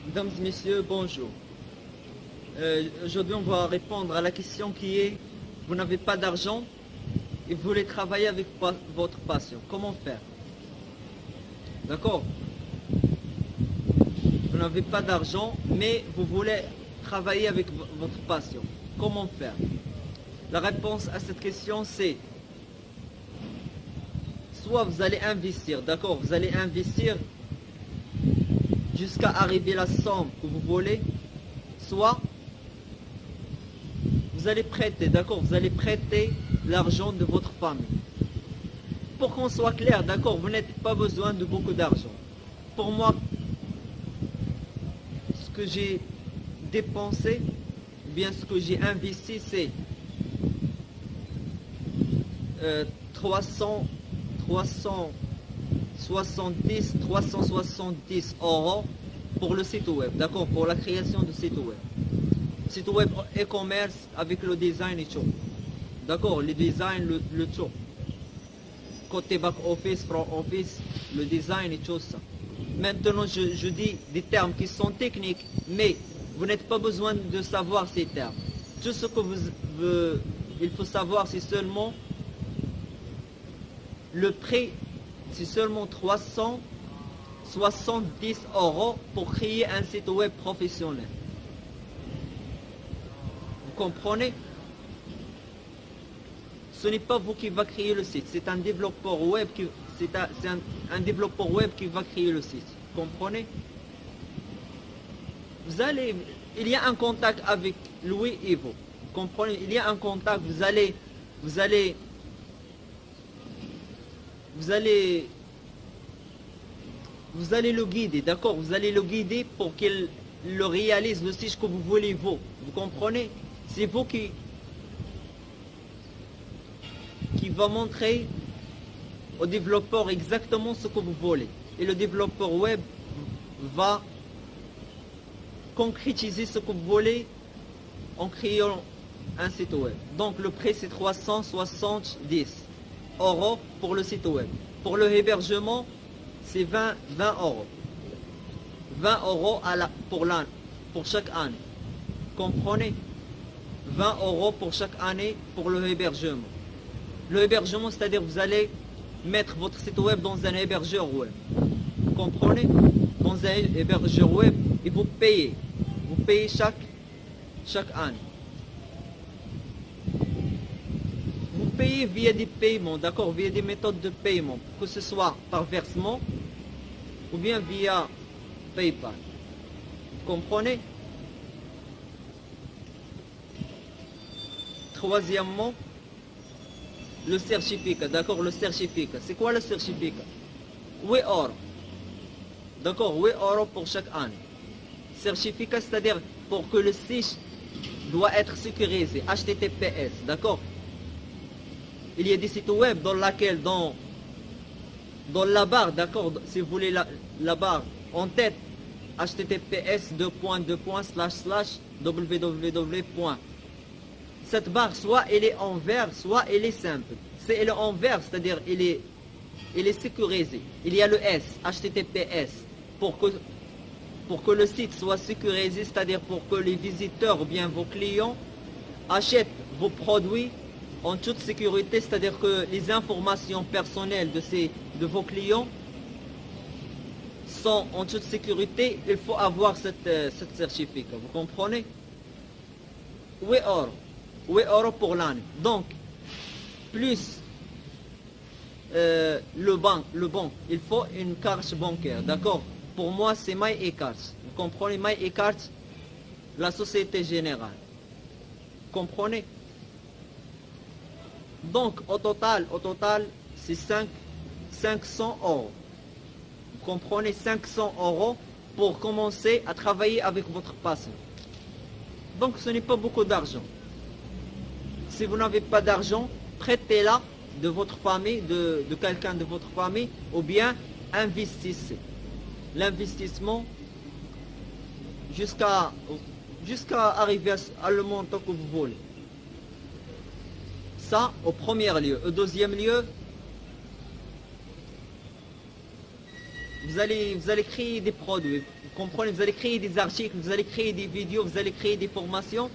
Mesdames et messieurs, bonjour. Aujourd'hui, on va répondre à la question qui est: vous n'avez pas d'argent et vous voulez travailler avec votre passion. Comment faire? D'accord? Vous n'avez pas d'argent, mais vous voulez travailler avec votre passion. Comment faire? La réponse à cette question, c'est soit vous allez investir, d'accord? Vous allez investir jusqu'à arriver à la somme que vous voulez, soit vous allez prêter, d'accord? Vous allez prêter l'argent de votre famille. Pour qu'on soit clair, d'accord, vous n'avez pas besoin de beaucoup d'argent. Pour moi, ce que j'ai dépensé, bien ce que j'ai investi, c'est 370 euros pour le site web, d'accord, pour la création du site web. Site web e-commerce avec le design et tout. D'accord, le design, le tout. Côté back office, front office, le design et tout ça. Maintenant, je dis des termes qui sont techniques, mais vous n'avez pas besoin de savoir ces termes. Tout ce que il faut savoir, c'est seulement le prix, c'est seulement 370 euros pour créer un site web professionnel. Vous comprenez? Ce n'est pas vous qui va créer le site, c'est un développeur web qui, un développeur web qui va créer le site. Vous comprenez? Il y a un contact avec Louis et vous. Vous comprenez? Il y a un contact, vous allez le guider, d'accord? Vous allez le guider pour qu'il le réalise le site que vous voulez vous. Vous comprenez? C'est vous qui va montrer au développeur exactement ce que vous voulez. Et le développeur web va concrétiser ce que vous voulez en créant un site web. Donc le prix c'est 370 euros pour le site web. Pour le hébergement, c'est 20 euros. 20 euros pour chaque année. Comprenez? 20 euros pour chaque année pour le hébergement. Le hébergement, c'est-à-dire vous allez mettre votre site web dans un hébergeur web. Vous comprenez? Dans un hébergeur web et vous payez. Vous payez chaque année. Vous payez via des paiements, d'accord, via des méthodes de paiement, que ce soit par versement ou bien via PayPal. Vous comprenez? Troisièmement, le certificat, d'accord, le certificat. C'est quoi le certificat? 8 euros. D'accord, 8 euros pour chaque année. Certificat, c'est-à-dire pour que le site doit être sécurisé, HTTPS, d'accord? Il y a des sites web dans laquelle, dans la barre, d'accord, si vous voulez la barre en tête, https://www. Cette barre, soit elle est en vert, soit elle est simple. Si elle est en vert, c'est-à-dire elle est sécurisée. Il y a le S, HTTPS, pour que le site soit sécurisé, c'est-à-dire pour que les visiteurs ou bien vos clients achètent vos produits en toute sécurité, c'est-à-dire que les informations personnelles de vos clients sont en toute sécurité. Il faut avoir cette certificat, vous comprenez? 8 euros. 8 euros pour l'année. Donc, plus le banque, il faut une carte bancaire, d'accord? Pour moi, c'est MyECart. Vous comprenez? MyECart, la Société Générale. Vous comprenez? Donc, au total, c'est 500 euros. Vous comprenez? 500 euros pour commencer à travailler avec votre passion. Donc, ce n'est pas beaucoup d'argent. Si vous n'avez pas d'argent, prêtez-la de votre famille, de quelqu'un de votre famille, ou bien investissez. L'investissement jusqu'à arriver à le montant que vous voulez. Ça, au premier lieu. Au deuxième lieu, vous vous allez créer des produits, vous comprenez, vous allez créer des articles, vous allez créer des vidéos, vous allez créer des formations.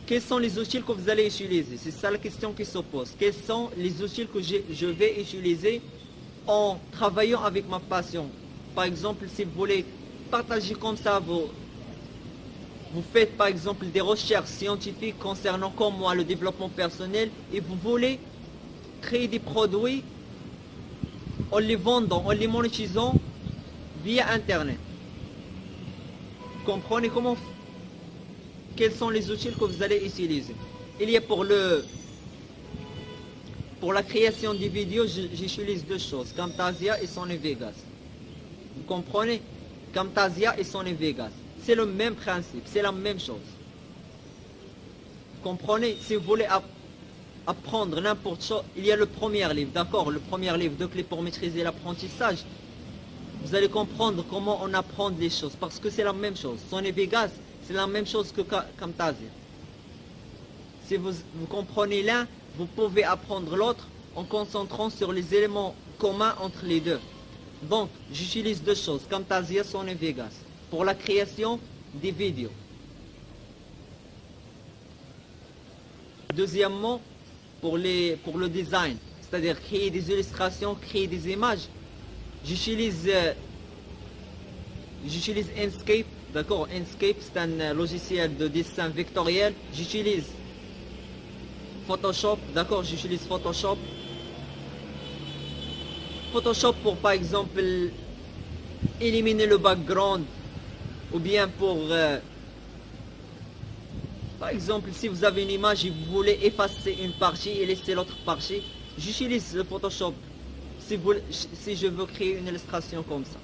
Quels sont les outils que vous allez utiliser? C'est ça la question qui se pose. Quels sont les outils que je vais utiliser en travaillant avec ma passion? Par exemple, si vous voulez partager comme ça, vous faites par exemple des recherches scientifiques concernant comme moi le développement personnel et vous voulez créer des produits en les vendant, en les monétisant via Internet. Vous comprenez comment? Quels sont les outils que vous allez utiliser? Il y a pour la création des vidéos, j'utilise deux choses, Camtasia et Sony Vegas. Vous comprenez? Camtasia et Sony Vegas. C'est le même principe, c'est la même chose. Vous comprenez? Si vous voulez apprendre n'importe quoi, il y a le premier livre, d'accord? Le premier livre de clés pour maîtriser l'apprentissage. Vous allez comprendre comment on apprend les choses, parce que c'est la même chose. Sony Vegas, c'est la même chose que Camtasia. Si vous comprenez l'un, vous pouvez apprendre l'autre en concentrant sur les éléments communs entre les deux. Donc, j'utilise deux choses, Camtasia, Sony Vegas, pour la création des vidéos. Deuxièmement, pour le design, c'est-à-dire créer des illustrations, créer des images, j'utilise Inkscape, d'accord? Inkscape, c'est un logiciel de dessin vectoriel. J'utilise Photoshop, d'accord? J'utilise Photoshop. Photoshop pour, par exemple, éliminer le background, ou bien pour, par exemple, si vous avez une image et vous voulez effacer une partie et laisser l'autre partie, j'utilise le Photoshop si je veux créer une illustration comme ça.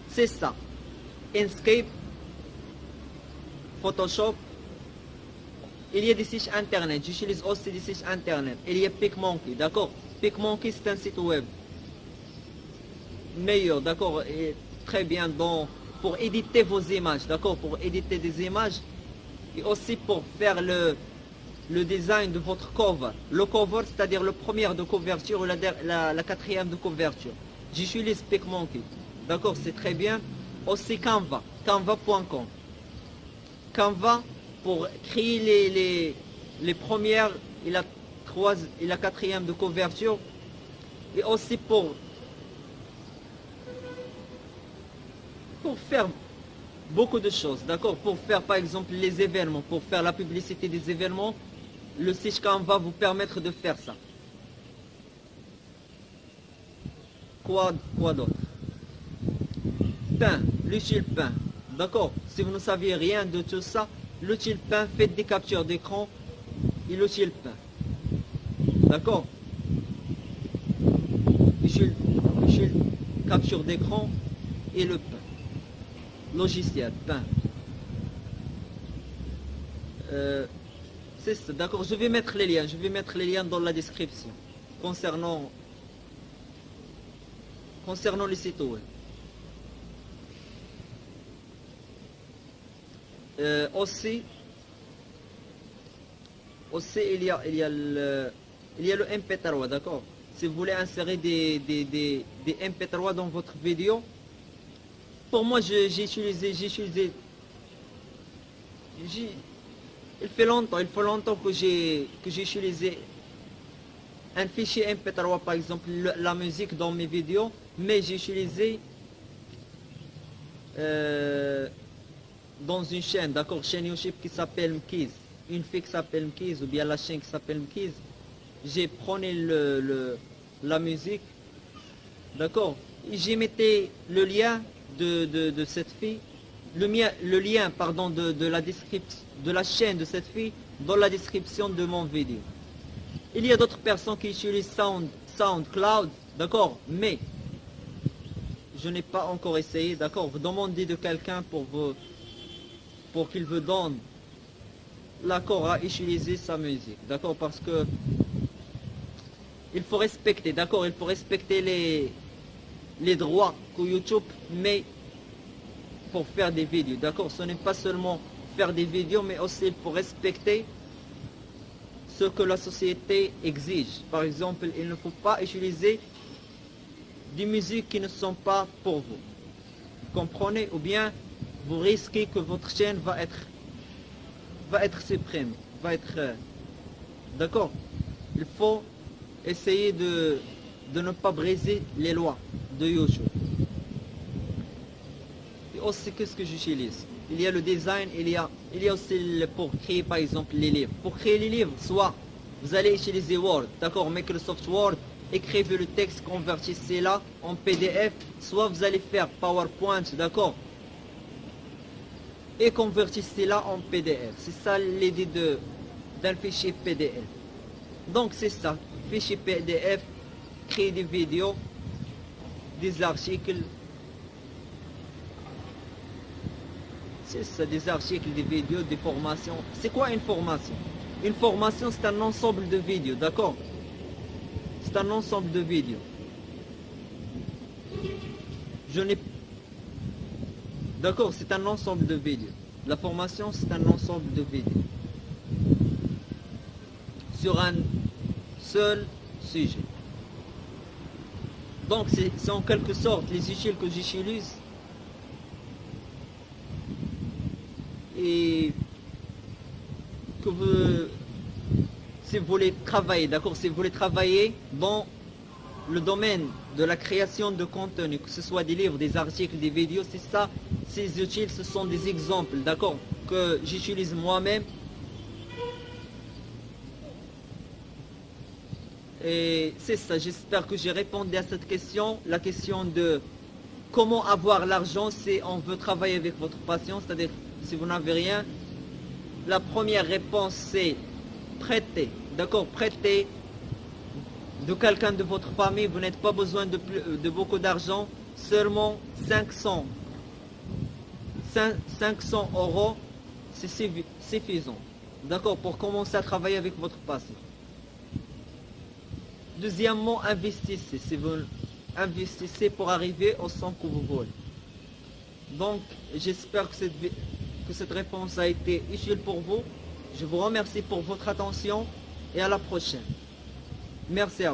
C'est ça. Inkscape, Photoshop. Il y a des sites internet, j'utilise aussi des sites internet. Il y a PicMonkey, d'accord? PicMonkey, c'est un site web meilleur, d'accord, et très bien pour éditer vos images, d'accord, pour éditer des images et aussi pour faire le design de votre cover. Le cover, c'est-à-dire le premier de couverture ou la quatrième de couverture. J'utilise PicMonkey, d'accord, c'est très bien. Aussi Canva, canva.com. Canva pour créer les premières et la quatrième de couverture et aussi pour faire beaucoup de choses, d'accord? Pour faire par exemple les événements, pour faire la publicité des événements, le site Canva vous permettre de faire ça. Quoi d'autre? Paint, l'utile Paint, d'accord? Si vous ne saviez rien de tout ça, l'utile Paint, faites des captures d'écran et l'utile Paint, d'accord? Utile capture d'écran et le Paint. Logiciel, Paint. C'est ça, d'accord, je vais mettre les liens dans la description concernant les sites web. Aussi il y a le MP3, d'accord. Si vous voulez insérer des MP3 dans votre vidéo, pour moi j'ai utilisé il fait longtemps que j'ai utilisé un fichier MP3, par exemple la musique dans mes vidéos, mais j'ai utilisé dans une chaîne, d'accord, chaîne YouTube qui s'appelle Mkiz, une fille qui s'appelle Mkiz, ou bien la chaîne qui s'appelle Mkiz. J'ai pris la musique, d'accord, et j'ai mis le lien de cette fille, le lien pardon de la chaîne de cette fille dans la description de mon vidéo. Il y a d'autres personnes qui utilisent SoundCloud, d'accord, mais je n'ai pas encore essayé, d'accord. Vous demandez de quelqu'un pour qu'il vous donne l'accord à utiliser sa musique, d'accord, parce que il faut respecter, d'accord, il faut respecter les droits que YouTube met pour faire des vidéos, d'accord. Ce n'est pas seulement faire des vidéos, mais aussi il faut respecter ce que la société exige. Par exemple, il ne faut pas utiliser des musiques qui ne sont pas pour vous. Comprenez? Ou bien vous risquez que votre chaîne va être supprimée, d'accord? Il faut essayer de ne pas briser les lois de YouTube. Et aussi, qu'est-ce que j'utilise? Il y a le design, il y a aussi pour créer par exemple les livres. Pour créer les livres, soit vous allez utiliser Word, d'accord, Microsoft Word, écrivez le texte, convertissez-la en PDF, soit vous allez faire PowerPoint, d'accord, et convertissez-la en PDF. C'est ça l'idée d'un fichier PDF. Donc c'est ça, fichier PDF, créer des vidéos, des articles. C'est ça, des articles, des vidéos, des formations. C'est quoi une formation? Une formation, c'est un ensemble de vidéos, d'accord? C'est un ensemble de vidéos. D'accord, c'est un ensemble de vidéos. La formation, c'est un ensemble de vidéos. Sur un seul sujet. Donc, c'est en quelque sorte les outils que j'utilise. Et que si vous voulez travailler, d'accord, si vous voulez travailler dans le domaine de la création de contenu, que ce soit des livres, des articles, des vidéos, c'est ça, ces outils, ce sont des exemples, d'accord, que j'utilise moi-même. Et c'est ça, j'espère que j'ai répondu à cette question, la question de comment avoir l'argent si on veut travailler avec votre passion, c'est-à-dire si vous n'avez rien. La première réponse c'est prêter, d'accord, prêter de quelqu'un de votre famille, vous n'avez pas besoin de beaucoup d'argent, seulement 500 euros, c'est suffisant, d'accord, pour commencer à travailler avec votre passion. Deuxièmement, investissez, si vous investissez pour arriver au son que vous voulez. Donc, j'espère que cette réponse a été utile pour vous. Je vous remercie pour votre attention et à la prochaine. Merci à vous.